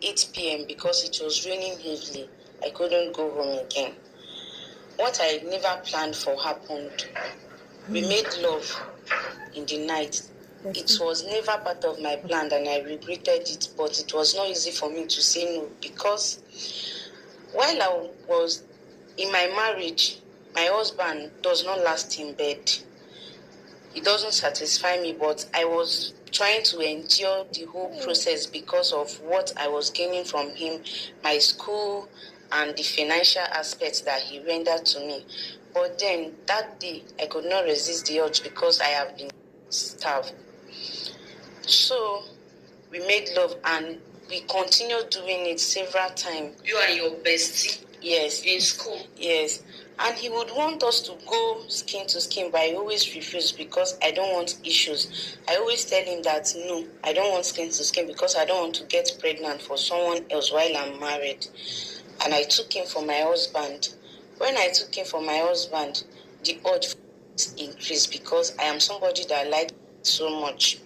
8 p.m. because it was raining heavily. I couldn't go home again. What I never planned for happened. We made love in the night. It was never part of my plan and I regretted it, but it was not easy for me to say no because while I was in my marriage, my husband does not last in bed. It doesn't satisfy me, but I was trying to endure the whole process because of what I was gaining from him, my school, and the financial aspects that he rendered to me. But then that day, I could not resist the urge because I have been starved. So we made love and we continued doing it several times. You and your bestie? Yes. In school? Yes. And he would want us to go skin to skin, but I always refuse because I don't want issues. I always tell him that no, I don't want skin to skin because I don't want to get pregnant for someone else while I'm married. And I took him for my husband. When I took him for my husband, the urge increased because I am somebody that I like so much.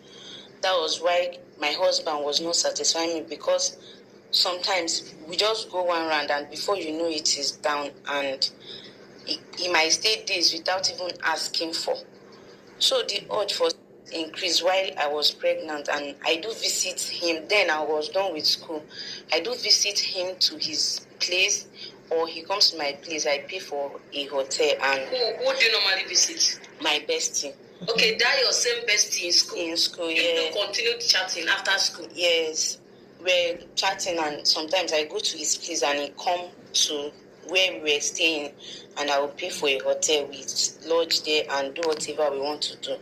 That was why my husband was not satisfying me because sometimes we just go one round and before you know it is down and he might stay days without even asking for. So the urge for increased while I was pregnant and I do visit him. Then I was done with school. I do visit him to his place or he comes to my place. I pay for a hotel and... Who do you normally visit? My bestie. Okay, that your same bestie in school? In school, you yeah. You continued chatting after school? Yes. We're chatting and sometimes I go to his place and he come to where we were staying and I will pay for a hotel. We lodge there and do whatever we want to do.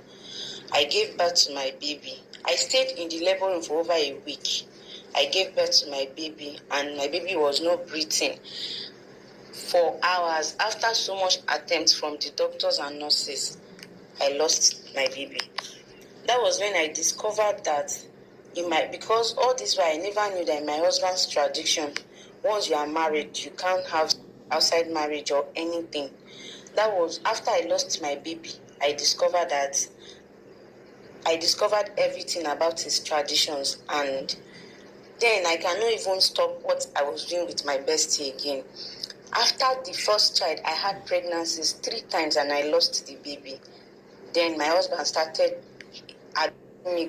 I gave birth to my baby. I stayed in the labor room for over a week. I gave birth to my baby and my baby was not breathing for hours. After so much attempts from the doctors and nurses, I lost my baby. That was when I discovered that because all this while I never knew that in my husband's tradition, once you are married, you can't have outside marriage or anything. That was after I lost my baby, I discovered everything about his traditions, and then I cannot even stop what I was doing with my bestie again. After the first child, I had pregnancies 3 times and I lost the baby. Then my husband started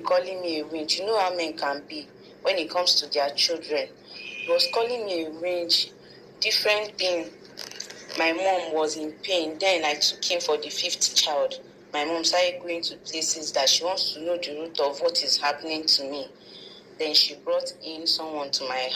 calling me a witch. You know how men can be when it comes to their children. He was calling me a witch, different thing. My mom was in pain. Then I took him for the 5th child. My mom started going to places that she wants to know the root of what is happening to me. Then she brought in someone to my house.